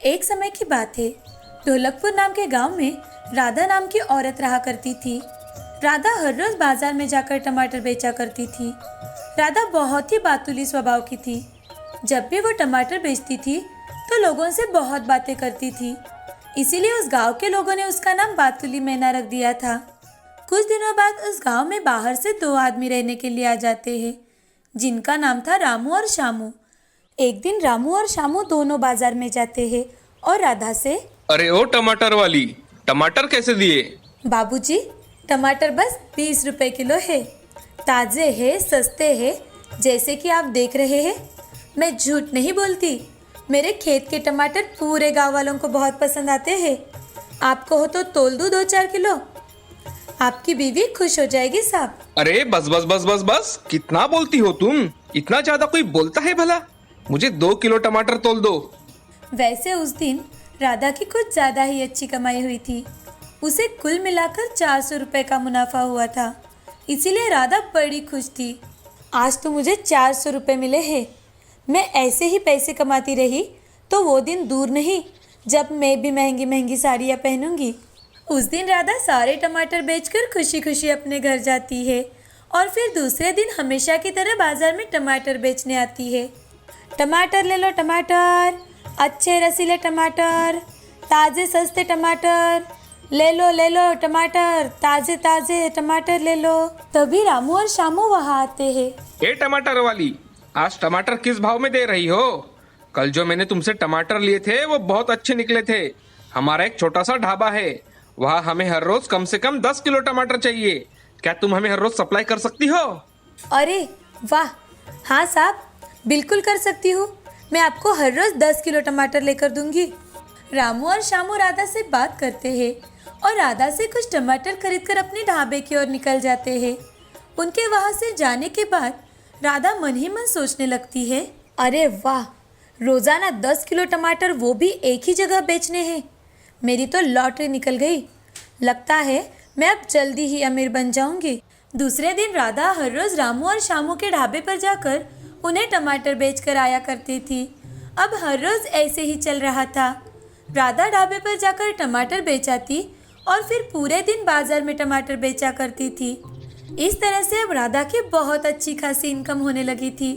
एक समय की बात है। ढोलकपुर नाम के गांव में राधा नाम की औरत रहा करती थी। राधा हर रोज बाजार में जाकर टमाटर बेचा करती थी। राधा बहुत ही बातूली स्वभाव की थी। जब भी वो टमाटर बेचती थी तो लोगों से बहुत बातें करती थी। इसीलिए उस गांव के लोगों ने उसका नाम बातूली मैना रख दिया था। कुछ दिनों बाद उस गांव में बाहर से दो आदमी रहने के लिए आ जाते हैं, जिनका नाम था रामू और श्यामू। एक दिन रामू और श्यामू दोनों बाजार में जाते हैं और राधा से, अरे ओ टमाटर वाली, टमाटर कैसे दिए? बाबूजी, टमाटर बस 20 रुपए किलो है। ताज़े है, सस्ते है, जैसे कि आप देख रहे हैं। मैं झूठ नहीं बोलती। मेरे खेत के टमाटर पूरे गांव वालों को बहुत पसंद आते हैं। आपको हो तो तोल दूँ 2-4 किलो। आपकी बीवी खुश हो जाएगी साहब। अरे बस बस बस बस बस, कितना बोलती हो तुम? इतना ज्यादा कोई बोलता है भला? मुझे 2 किलो टमाटर तोल दो। वैसे उस दिन राधा की कुछ ज़्यादा ही अच्छी कमाई हुई थी। उसे कुल मिलाकर 400 रुपये का मुनाफा हुआ था। इसीलिए राधा बड़ी खुश थी। आज तो मुझे 400 रुपये मिले हैं। मैं ऐसे ही पैसे कमाती रही तो वो दिन दूर नहीं जब मैं भी महंगी महंगी साड़ियाँ पहनूंगी। उस दिन राधा सारे टमाटर बेचकर खुशी खुशी अपने घर जाती है और फिर दूसरे दिन हमेशा की तरह बाजार में टमाटर बेचने आती है। टमाटर ले लो टमाटर, अच्छे रसीले टमाटर, ताज़े सस्ते टमाटर, ले लो टमाटर, ताज़े ताज़े टमाटर ले लो। तभी रामू और श्यामू वहाँ आते हैं। ए टमाटर वाली, आज टमाटर किस भाव में दे रही हो? कल जो मैंने तुमसे टमाटर लिए थे वो बहुत अच्छे निकले थे। हमारा एक छोटा सा ढाबा है, वहाँ हमें हर रोज कम से कम 10 किलो टमाटर चाहिए। क्या तुम हमें हर रोज सप्लाई कर सकती हो? अरे वाह, हाँ साहब, बिल्कुल कर सकती हूँ। मैं आपको हर रोज 10 किलो टमाटर लेकर दूंगी। रामू और श्यामू राधा से बात करते हैं और राधा से कुछ टमाटर खरीदकर अपने ढाबे की ओर निकल जाते हैं। उनके वहाँ से जाने के बाद राधा मन ही मन सोचने लगती है, अरे वाह, रोजाना 10 किलो टमाटर, वो भी एक ही जगह बेचने हैं। मेरी तो लॉटरी निकल गई। लगता है मैं अब जल्दी ही अमीर बन जाऊंगी। दूसरे दिन राधा हर रोज रामू और श्यामू के ढाबे पर जाकर उन्हें टमाटर बेचकर आया करती थी। अब हर रोज ऐसे ही चल रहा था। राधा ढाबे पर जाकर टमाटर बेचाती और फिर पूरे दिन बाजार में टमाटर बेचा करती थी। इस तरह से अब राधा की बहुत अच्छी खासी इनकम होने लगी थी।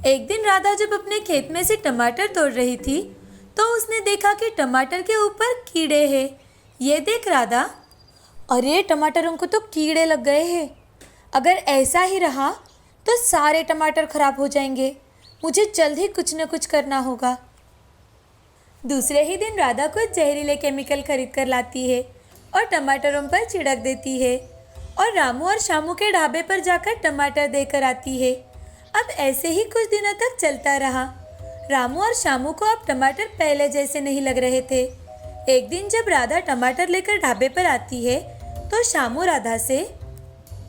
एक दिन राधा जब अपने खेत में से टमाटर तोड़ रही थी तो उसने देखा कि टमाटर के ऊपर कीड़े हैं। ये देख राधा, अरे टमाटरों को तो कीड़े लग गए हैं। अगर ऐसा ही रहा तो सारे टमाटर खराब हो जाएंगे। मुझे जल्द ही कुछ न कुछ करना होगा। दूसरे ही दिन राधा कुछ जहरीले केमिकल खरीद कर लाती है और टमाटरों पर छिड़क देती है और रामू और श्यामू के ढाबे पर जाकर टमाटर देकर आती है। अब ऐसे ही कुछ दिनों तक चलता रहा। रामू और श्यामू को अब टमाटर पहले जैसे नहीं लग रहे थे। एक दिन जब राधा टमाटर लेकर ढाबे पर आती है तो श्यामू राधा से,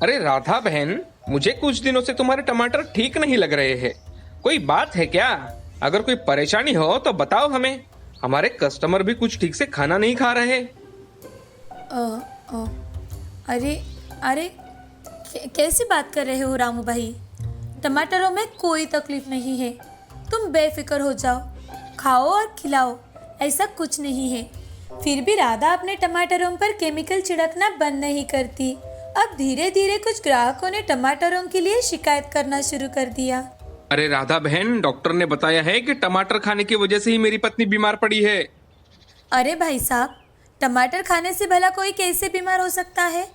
अरे राधा बहन, मुझे कुछ दिनों से तुम्हारे टमाटर ठीक नहीं लग रहे हैं। कोई बात है क्या? अगर कोई परेशानी हो तो बताओ हमें। हमारे कस्टमर भी कुछ ठीक से खाना नहीं खा रहे। अरे अरे कैसी बात कर रहे हो रामू भाई? टमाटरों में कोई तकलीफ नहीं है। तुम बेफिक्र हो जाओ, खाओ और खिलाओ, ऐसा कुछ नहीं है। फिर भी राधा अपने टमाटरों पर केमिकल छिड़कना बंद नहीं करती। अब धीरे धीरे कुछ ग्राहकों ने टमाटरों के लिए शिकायत करना शुरू कर दिया। अरे राधा बहन, डॉक्टर ने बताया है कि टमाटर खाने की वजह से ही मेरी पत्नी बीमार पड़ी है। अरे भाई साहब, टमाटर खाने से भला कोई कैसे बीमार हो सकता है?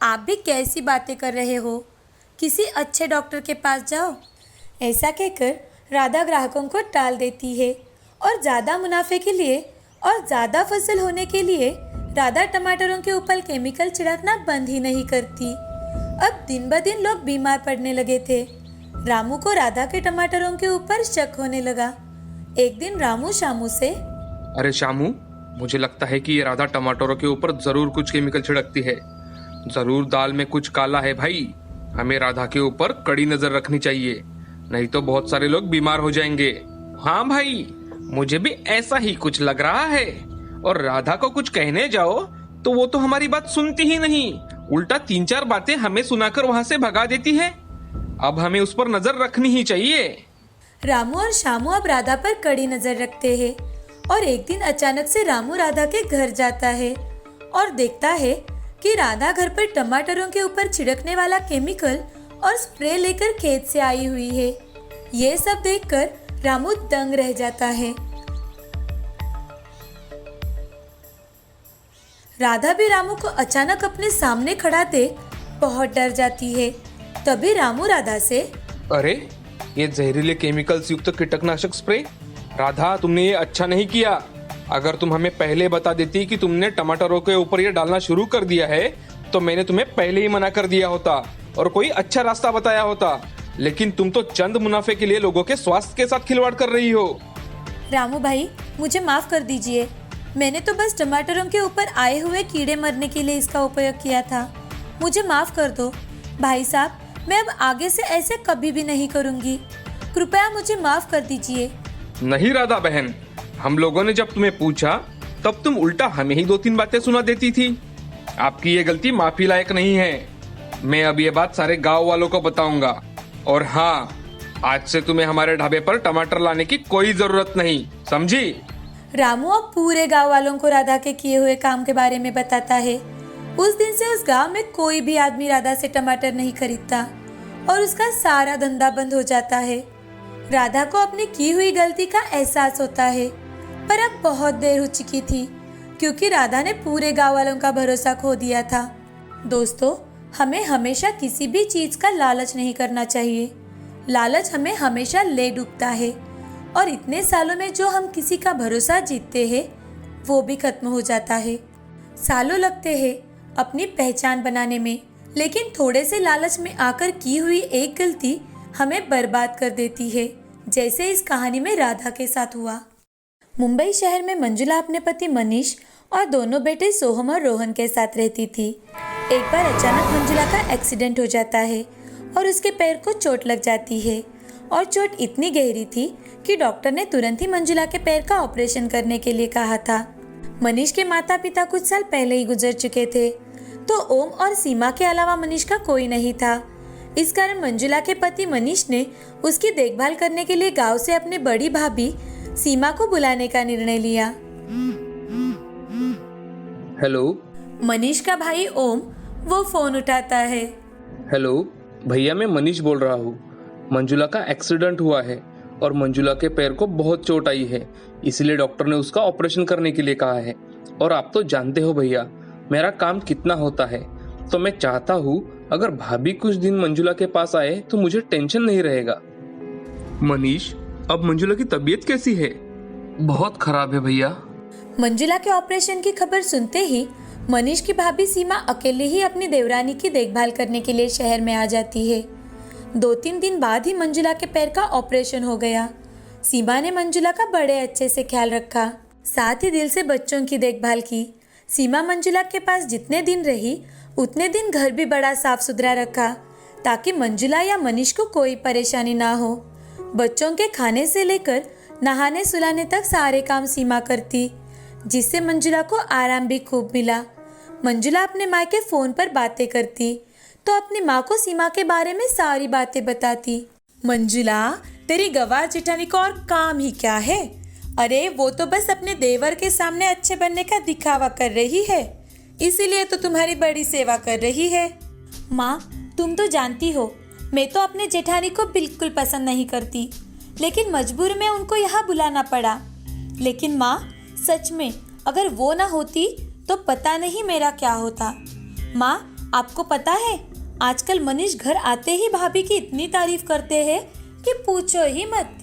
आप भी कैसी बातें कर रहे हो? किसी अच्छे डॉक्टर के पास जाओ। ऐसा कहकर राधा ग्राहकों को टाल देती है और ज़्यादा मुनाफे के लिए और ज़्यादा फसल होने के लिए राधा टमाटरों के ऊपर केमिकल छिड़कना बंद ही नहीं करती। अब दिन ब दिन लोग बीमार पड़ने लगे थे। रामू को राधा के टमाटरों के ऊपर शक होने लगा। एक दिन रामू श्यामू से, अरे श्यामू, मुझे लगता है कि ये राधा टमाटरों के ऊपर जरूर कुछ केमिकल छिड़कती है। जरूर दाल में कुछ काला है भाई। हमें राधा के ऊपर कड़ी नजर रखनी चाहिए, नहीं तो बहुत सारे लोग बीमार हो जाएंगे। हाँ भाई, मुझे भी ऐसा ही कुछ लग रहा है। और राधा को कुछ कहने जाओ तो वो तो हमारी बात सुनती ही नहीं, उल्टा 3-4 बातें हमें सुनाकर वहाँ से भगा देती है। अब हमें उस पर नजर रखनी ही चाहिए। रामू और श्यामू अब राधा पर कड़ी नजर रखते हैं और एक दिन अचानक से रामू राधा के घर जाता है और देखता है कि राधा घर पर टमाटरों के ऊपर छिड़कने वाला केमिकल और स्प्रे लेकर खेत से आई हुई है। ये सब देखकर रामू दंग रह जाता है। राधा भी रामू को अचानक अपने सामने खड़ा देख बहुत डर जाती है। तभी रामू राधा से, अरे ये जहरीले केमिकल्स युक्त कीटनाशक स्प्रे, राधा तुमने ये अच्छा नहीं किया। अगर तुम हमें पहले बता देती कि तुमने टमाटरों के ऊपर ये डालना शुरू कर दिया है तो मैंने तुम्हें पहले ही मना कर दिया होता और कोई अच्छा रास्ता बताया होता, लेकिन तुम तो चंद मुनाफे के लिए लोगों के स्वास्थ्य के साथ खिलवाड़ कर रही हो। रामू भाई मुझे माफ कर दीजिए, मैंने तो बस टमाटरों के ऊपर आए हुए कीड़े मरने के लिए इसका उपयोग किया था। मुझे माफ कर दो भाई साहब, मैं अब आगे से ऐसे कभी भी नहीं करूंगी। कृपया मुझे माफ कर दीजिए। नहीं राधा बहन, हम लोगों ने जब तुम्हें पूछा तब तुम उल्टा हमें ही 2-3 बातें सुना देती थी। आपकी ये गलती माफी लायक नहीं है। मैं अब ये बात सारे गांव वालों को बताऊंगा। और हाँ, आज से तुम्हें हमारे ढाबे पर टमाटर लाने की कोई जरूरत नहीं, समझी? रामू अब पूरे गांव वालों को राधा के किए हुए काम के बारे में बताता है। उस दिन से उस गांव में कोई भी आदमी राधा से टमाटर नहीं खरीदता और उसका सारा धंधा बंद हो जाता है। राधा को अपनी की हुई गलती का एहसास होता है, पर अब बहुत देर हो चुकी थी क्योंकि राधा ने पूरे गांव वालों का भरोसा खो दिया था। दोस्तों, हमें हमेशा किसी भी चीज का लालच नहीं करना चाहिए। लालच हमें हमेशा ले डूबता है और इतने सालों में जो हम किसी का भरोसा जीतते हैं वो भी खत्म हो जाता है। सालों लगते हैं अपनी पहचान बनाने में, लेकिन थोड़े से लालच में आकर की हुई एक गलती हमें बर्बाद कर देती है, जैसे इस कहानी में राधा के साथ हुआ। मुंबई शहर में मंजुला अपने पति मनीष और दोनों बेटे सोहम और रोहन के साथ रहती थी। एक बार अचानक मंजुला का एक्सीडेंट हो जाता है और उसके पैर को चोट लग जाती है और चोट इतनी गहरी थी कि डॉक्टर ने तुरंत ही मंजुला के पैर का ऑपरेशन करने के लिए कहा था। मनीष के माता पिता कुछ साल पहले ही गुजर चुके थे, तो ओम और सीमा के अलावा मनीष का कोई नहीं था। इस कारण मंजुला के पति मनीष ने उसकी देखभाल करने के लिए गांव से अपने बड़ी भाभी सीमा को बुलाने का निर्णय लिया। हेलो। मनीष का भाई ओम वो फोन उठाता है। हेलो भैया, मैं मनीष बोल रहा हूँ। मंजुला का एक्सीडेंट हुआ है और मंजुला के पैर को बहुत चोट आई है, इसलिए डॉक्टर ने उसका ऑपरेशन करने के लिए कहा है। और आप तो जानते हो भैया मेरा काम कितना होता है, तो मैं चाहता हूँ अगर भाभी कुछ दिन मंजुला के पास आए तो मुझे टेंशन नहीं रहेगा। मनीष, अब मंजुला की तबीयत कैसी है? बहुत खराब है भैया। मंजुला के ऑपरेशन की खबर सुनते ही मनीष की भाभी सीमा अकेले ही अपनी देवरानी की देखभाल करने के लिए शहर में आ जाती है। 2-3 दिन बाद ही मंजुला के पैर का ऑपरेशन हो गया। सीमा ने मंजुला का बड़े अच्छे से ख्याल रखा, साथ ही दिल से बच्चों की देखभाल की। सीमा मंजुला के पास जितने दिन रही उतने दिन घर भी बड़ा साफ सुथरा रखा ताकि मंजुला या मनीष को कोई परेशानी ना हो। बच्चों के खाने से लेकर नहाने सुलाने तक सारे काम सीमा करती, जिससे मंजुला को आराम भी खूब मिला। मंजुला अपने माँ के फोन पर बातें करती तो अपनी माँ को सीमा के बारे में सारी बातें बताती। मंजुला, तेरी गवार जेठानी को और काम ही क्या है? अरे वो तो बस अपने देवर के सामने अच्छे बनने का दिखावा कर रही है, इसीलिए तो तुम्हारी बड़ी सेवा कर रही है। माँ, तुम तो जानती हो मैं तो अपने जेठानी को बिल्कुल पसंद नहीं करती, लेकिन मजबूर में उनको यहाँ बुलाना पड़ा। लेकिन माँ, सच में अगर वो ना होती तो पता नहीं मेरा क्या होता। माँ, आपको पता है आजकल मनीष घर आते ही भाभी की इतनी तारीफ करते हैं कि पूछो ही मत।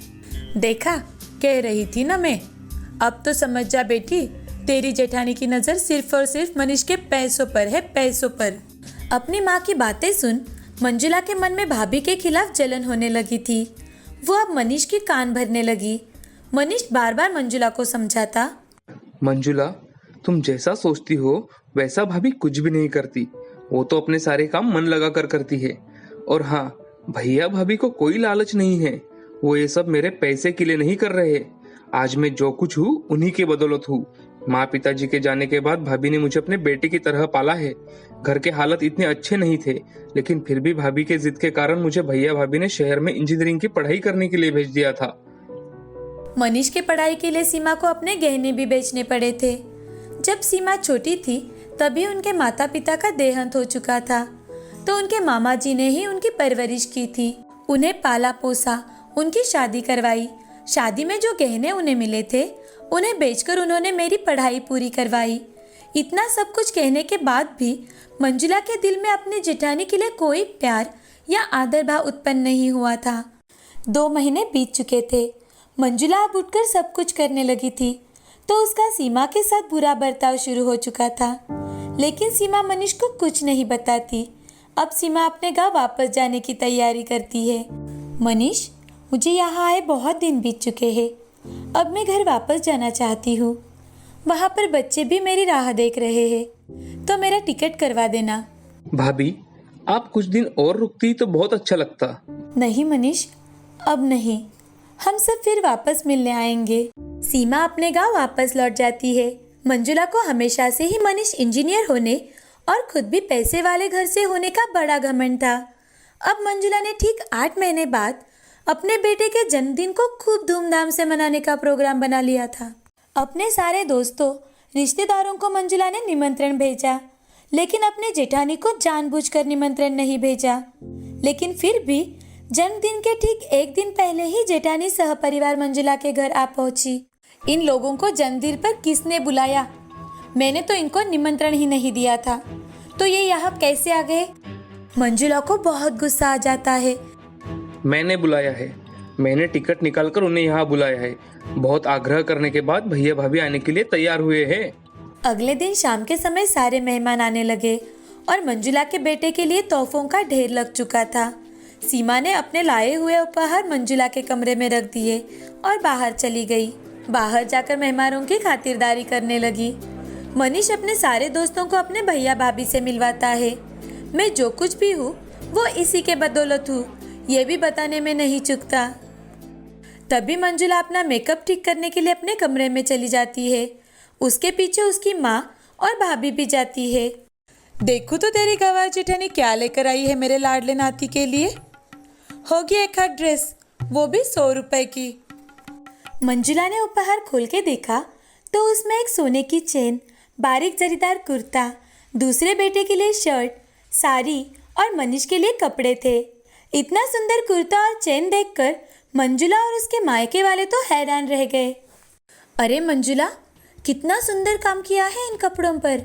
देखा, कह रही थी ना मैं। अब तो समझ जा बेटी, तेरी जेठानी की नज़र सिर्फ और सिर्फ मनीष के पैसों पर है, पैसों पर। अपनी माँ की बातें सुन मंजुला के मन में भाभी के खिलाफ जलन होने लगी थी। वो अब मनीष की कान भरने लगी। मनीष बार बार मंजुला को समझाता, मंजुला, तुम जैसा सोचती हो वैसा भाभी कुछ भी नहीं करती। वो तो अपने सारे काम मन लगा कर करती है। और हाँ, भैया भाभी को कोई लालच नहीं है। वो ये सब मेरे पैसे के लिए नहीं कर रहे। आज मैं जो कुछ हूँ उन्हीं के बदौलत हूँ। माँ पिताजी के जाने के बाद भाभी ने मुझे अपने बेटे की तरह पाला है। घर के हालत इतने अच्छे नहीं थे, लेकिन फिर भी भाभी के जिद के कारण मुझे भैया भाभी ने शहर में इंजीनियरिंग की पढ़ाई करने के लिए भेज दिया था। मनीष के पढ़ाई के लिए सीमा को अपने गहने भी बेचने पड़े थे। जब सीमा छोटी थी तभी उनके माता पिता का देहांत हो चुका था, तो उनके मामा जी ने ही उनकी परवरिश की थी, उन्हें पाला पोसा, उनकी शादी करवाई। शादी में जो गहने उन्हें मिले थे उन्हें बेचकर उन्होंने मेरी पढ़ाई पूरी करवाई। इतना सब कुछ कहने के बाद भी मंजुला के दिल में अपनी जेठानी के लिए कोई प्यार या आदर भाव उत्पन्न नहीं हुआ था। 2 महीने बीत चुके थे। मंजुला अब उठकर सब कुछ करने लगी थी, तो उसका सीमा के साथ बुरा बर्ताव शुरू हो चुका था। लेकिन सीमा मनीष को कुछ नहीं बताती। अब सीमा अपने गांव वापस जाने की तैयारी करती है। मनीष, मुझे यहाँ आए बहुत दिन बीत चुके हैं। अब मैं घर वापस जाना चाहती हूँ। वहाँ पर बच्चे भी मेरी राह देख रहे हैं, तो मेरा टिकट करवा देना। भाभी, आप कुछ दिन और रुकती तो बहुत अच्छा लगता। नहीं मनीष, अब नहीं। हम सब फिर वापस मिलने आएंगे। सीमा अपने गांव वापस लौट जाती है। मंजुला को हमेशा से ही मनीष इंजीनियर होने और खुद भी पैसे वाले घर से होने का बड़ा घमंड था। अब मंजुला ने ठीक 8 महीने बाद अपने बेटे के जन्मदिन को खूब धूमधाम से मनाने का प्रोग्राम बना लिया था। अपने सारे दोस्तों, रिश्तेदारों को मंजुला ने निमंत्रण भेजा, लेकिन अपने जेठानी को जानबूझकर निमंत्रण नहीं भेजा। लेकिन फिर भी जन्मदिन के ठीक 1 दिन पहले ही जेठानी सहपरिवार मंजुला के घर आ पहुंची। इन लोगों को जन्मदिन पर किसने बुलाया? मैंने तो इनको निमंत्रण ही नहीं दिया था, तो ये यहाँ कैसे आ गए? मंजुला को बहुत गुस्सा आ जाता है। मैंने बुलाया है, मैंने टिकट निकालकर उन्हें यहाँ बुलाया है। बहुत आग्रह करने के बाद भैया भाभी आने के लिए तैयार हुए हैं। अगले दिन शाम के समय सारे मेहमान आने लगे और मंजुला के बेटे के लिए तोहफों का ढेर लग चुका था। सीमा ने अपने लाए हुए उपहार मंजुला के कमरे में रख दिए और बाहर चली गई। बाहर जाकर मेहमानों की खातिरदारी करने लगी। मनीष अपने सारे दोस्तों को अपने भैया भाभी से मिलवाता है। मैं जो कुछ भी हूँ वो इसी के बदौलत हूँ, ये भी बताने में नहीं चूकता। तभी मंजुला अपना मेकअप ठीक करने के लिए अपने कमरे में चली जाती है। उसके पीछे उसकी माँ और भाभी भी जाती है। देखो तो तेरी गवार जेठानी क्या लेकर आई है मेरे लाडले नाती के लिए। होगी एक हाथ ड्रेस, वो भी 100 रुपए की। मंजुला ने उपहार खोल के देखा तो उसमें एक सोने की चेन, बारीक जरीदार कुर्ता, दूसरे बेटे के लिए शर्ट, साड़ी और मनीष के लिए कपड़े थे। इतना सुंदर कुर्ता और चेन देखकर मंजुला और उसके मायके वाले तो हैरान रह गए। अरे मंजुला, कितना सुंदर काम किया है इन कपड़ों पर।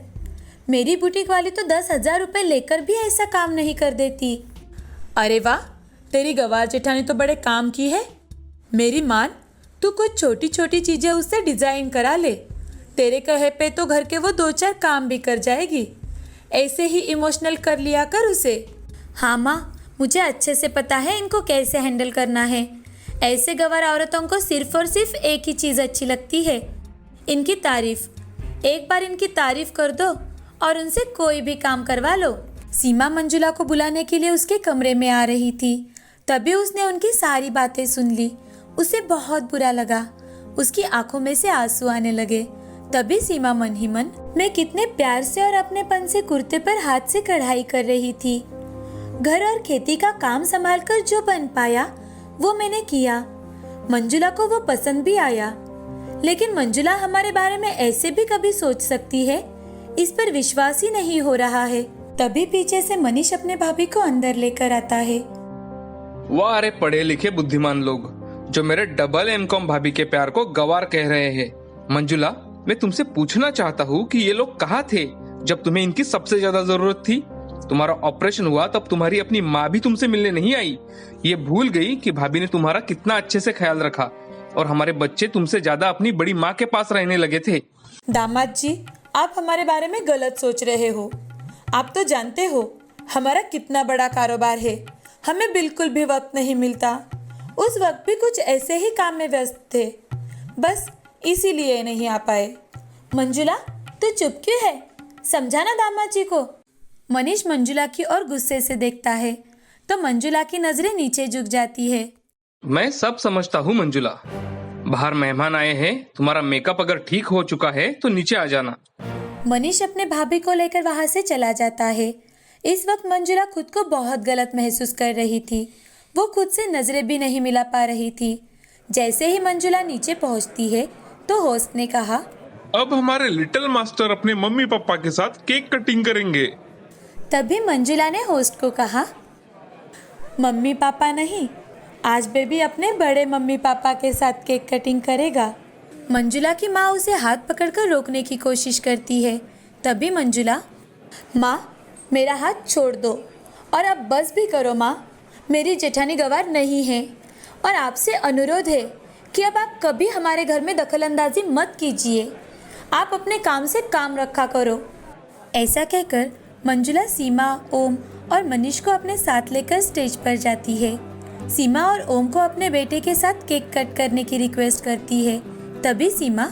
मेरी बुटीक वाली तो 10,000 रुपये लेकर भी ऐसा काम नहीं कर देती। अरे वाह, तेरी गवार जेठानी तो बड़े काम की है। मेरी मान, तू कुछ छोटी छोटी चीज़ें उससे डिज़ाइन करा ले। तेरे कहे पे तो घर के वो 2-4 काम भी कर जाएगी। ऐसे ही इमोशनल कर लिया कर उसे। हाँ माँ, मुझे अच्छे से पता है इनको कैसे हैंडल करना है। ऐसे गवार औरतों को सिर्फ और सिर्फ एक ही चीज़ अच्छी लगती है, इनकी तारीफ। एक बार इनकी तारीफ कर दो और उनसे कोई भी काम करवा लो। सीमा मंजुला को बुलाने के लिए उसके कमरे में आ रही थी। तभी उसने उनकी सारी बातें सुन ली। उसे बहुत बुरा लगा। उसकी आंखों में से आंसू आने लगे। तभी सीमा मन ही मन मैं कितने प्यार से और अपनेपन से कुर्ते पर हाथ से कढ़ाई कर रही थी। घर और खेती का काम संभालकर जो बन पाया वो मैंने किया। मंजुला को वो पसंद भी आया। लेकिन मंजुला हमारे बारे में ऐसे भी कभी सोच सकती है, इस पर विश्वास ही नहीं हो रहा है। तभी पीछे से मनीष अपने भाभी को अंदर लेकर आता है। वाह, अरे पढ़े लिखे बुद्धिमान लोग जो मेरे डबल एमकॉम भाभी के प्यार को गवार कह रहे हैं। मंजुला, मैं तुमसे पूछना चाहता हूँ कि ये लोग कहाँ थे जब तुम्हें इनकी सबसे ज्यादा जरूरत थी? तुम्हारा ऑपरेशन हुआ तब तुम्हारी अपनी माँ भी तुमसे मिलने नहीं आई। ये भूल गई कि भाभी ने तुम्हारा कितना अच्छे से ख्याल रखा और हमारे बच्चे तुमसे ज्यादा अपनी बड़ी माँ के पास रहने लगे थे। दामाद जी, आप हमारे बारे में गलत सोच रहे हो। आप तो जानते हो हमारा कितना बड़ा कारोबार है। हमें बिल्कुल भी वक्त नहीं मिलता। उस वक्त भी कुछ ऐसे ही काम में व्यस्त थे, बस इसीलिए नहीं आ पाए। मंजुला, तू चुप क्यों है? समझाना दामाद जी को। मनीष मंजुला की ओर गुस्से से देखता है तो मंजुला की नजरें नीचे झुक जाती है। मैं सब समझता हूँ मंजुला, बाहर मेहमान आए हैं। तुम्हारा मेकअप अगर ठीक हो चुका है तो नीचे आ जाना। मनीष अपने भाभी को लेकर वहां से चला जाता है। इस वक्त मंजुला खुद को बहुत गलत महसूस कर रही थी। वो खुद से नजरें भी नहीं मिला पा रही थी। जैसे ही मंजुला नीचे पहुंचती है तो होस्ट ने कहा, अब हमारे लिटिल मास्टर अपने मम्मी पापा के साथ केक कटिंग करेंगे। तभी मंजुला ने होस्ट को कहा, मम्मी पापा नहीं, आज बेबी अपने बड़े मम्मी पापा के साथ केक कटिंग करेगा। मंजुला की माँ उसे हाथ पकड़कर रोकने की कोशिश करती है। तभी मंजुला, माँ मेरा हाथ छोड़ दो और अब बस भी करो माँ, मेरी जेठानी गवार नहीं है और आपसे अनुरोध है कि अब आप कभी हमारे घर में दखलंदाजी मत कीजिए, आप अपने काम से काम रखा करो। ऐसा कहकर मंजुला सीमा, ओम और मनीष को अपने साथ लेकर स्टेज पर जाती है। सीमा और ओम को अपने बेटे के साथ केक कट करने की रिक्वेस्ट करती है। तभी सीमा,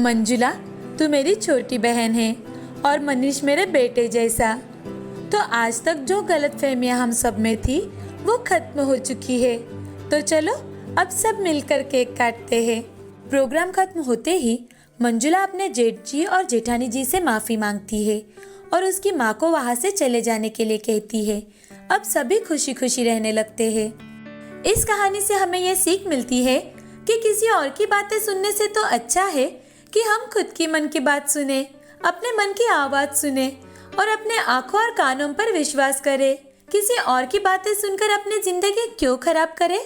मंजुला तू मेरी छोटी बहन है और मनीष मेरे बेटे जैसा, तो आज तक जो गलतफहमियां हम सब में थी वो खत्म हो चुकी है, तो चलो अब सब मिलकर केक काटते हैं। प्रोग्राम खत्म होते ही मंजुला अपने जेठ जी और जेठानी जी से माफ़ी मांगती है और उसकी माँ को वहाँ से चले जाने के लिए कहती है। अब सभी खुशी खुशी रहने लगते हैं। इस कहानी से हमें ये सीख मिलती है कि किसी और की बातें सुनने से तो अच्छा है कि हम खुद की मन की बात सुने, अपने मन की आवाज़ सुने और अपने आँखों और कानों पर विश्वास करें। किसी और की बातें सुनकर अपनी ज़िंदगी क्यों खराब करें।